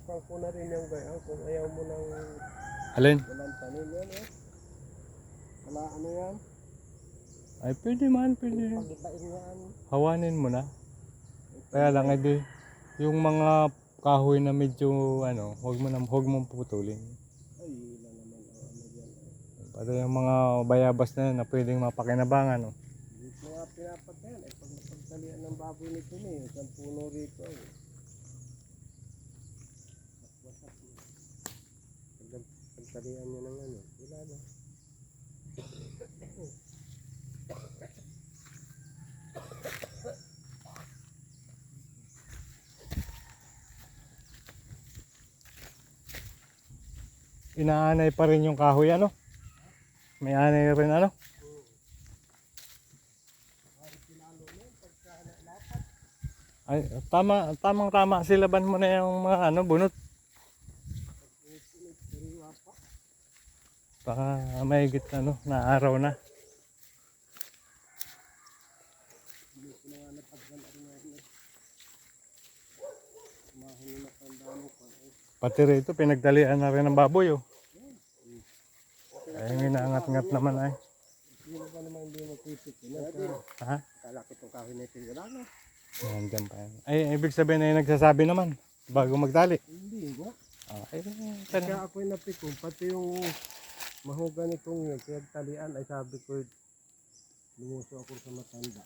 subukan ko na rin yung gaya kung ayaw mo ng Alin? walang tanim yan eh. Wala ano yan. Ay, pwede man, pwede. Pagitain yan. Hawanin mo na. Kaya lang, edi, yung mga kahoy na medyo, ano, huwag mong putulin. Ay, yun na naman. Ano yan. Para yung mga bayabas na yun na pwedeng mapakinabangan, no? Hindi ko nga pinapatayan. Eh, pag napagtalian ng baboy nito na yung isang puno rito. Eh. Wasak na. Pagtalian nyo ng ano. Wala na. Inaanay pa rin yung kahoy, ano? May anay rin, ano? Ay, tamang-tama silaban mo na yung mga ano, bunot. Baka mahigit ano, na araw na. Pati rito, pinagdalian na rin ng baboy, oh. Ay, inaangat-ngat naman ay. Hindi ba naman hindi magpipit? Ha? Kalakit ng kahoy na ito. Wala na. Nandiyan pa yan. Ay, ibig sabihin ay nagsasabi naman bago magdali. Hindi ba? Ay, Kaya ako'y napikon, pati yung mahugan itong yun, pinagtalian, ay sabi ko, lumuso ako sa matanda.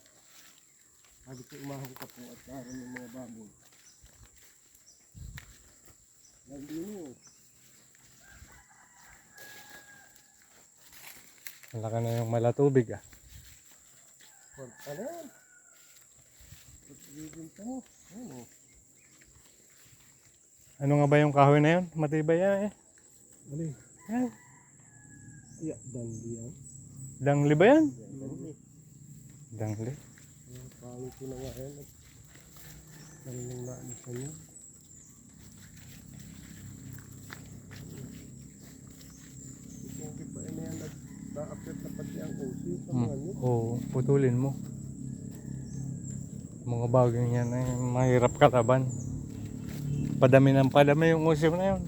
Sabi ko, umahong ka po at karoon ng mga baboy. Naglinis. malaki na yung malatubig, ah. Korta na yan. Bibinta mo. Ano? Ano nga ba yung kahoy na yun? Matibay yan, eh. Alin? Yan. Iya, dandi yan. Dangli ba yan? Dandi. Dangli. Pangit ko na nga yan. Nangyalang naalisan niya. Ipungki pa ina yan. Nag-apit na pati ang usi sa mga nyo. Oo, putulin mo. Mga bagong yan ay mahirap kalaban. Padami ng padami yung usim na yun.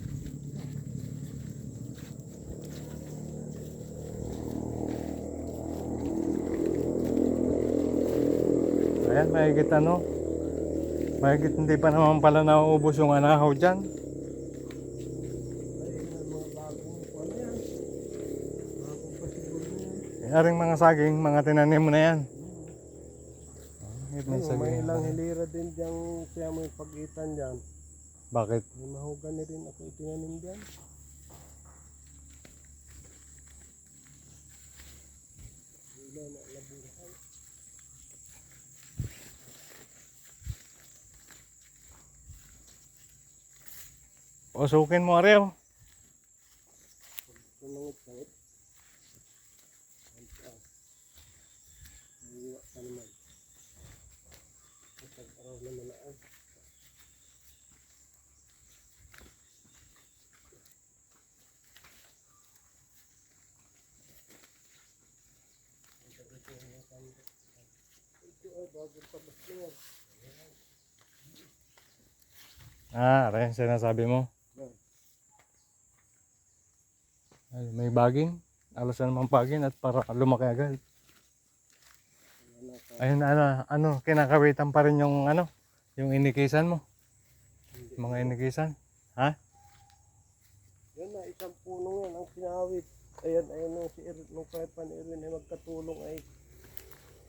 Ayan, mahigit ano. Mahigit hindi pa naman pala nauubos yung anahaw dyan. Ay, mga bagong ano yan. Bagong pa siguro yan. Aring mga saging, mga tinanim mo na yan. May ilang hilira din dyan siya mo yung pagitan dyan. Bakit? May mahugan na rin ako itinanim dyan. Wala na laburahan. Usukin mo, Areo. Sumangit-sangit. Iiwa ka naman. Pag-araw naman na ay. Ito ay bagong tabas na yan. Areo, sinasabi mo. Ay, may baging. Alasan naman baging at para lumaki agad. Ayun, ano, kinakawitan pa rin yung ano, yung inikisan mo. Mga inikisan. Ha? Yan na, isang puno yan ang sinawit. Ayan, nung si Erin, nung kaya pa ni Erin ay magkatulong ay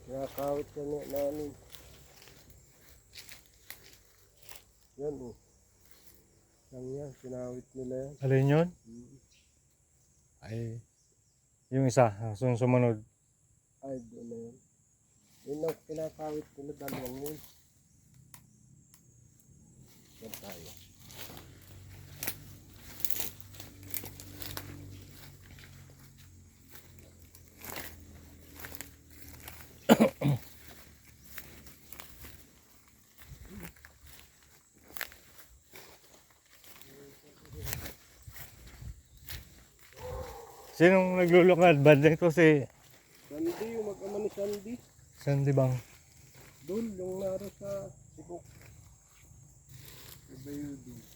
nakakawit ka na namin. Yan o. Yan yan, sinawit nila yan. Alin yun? Ay, yung isa, sumunod. Ay, doon na yun. Yun ang kinakawit nila, dalawang yun. Yan tayo. Sinong naglulukad? Banding to si Sandy, yung mag-ama ni Sandy. Sandy Bang. Doon, yung naro sa Sibok. Iba yun doon.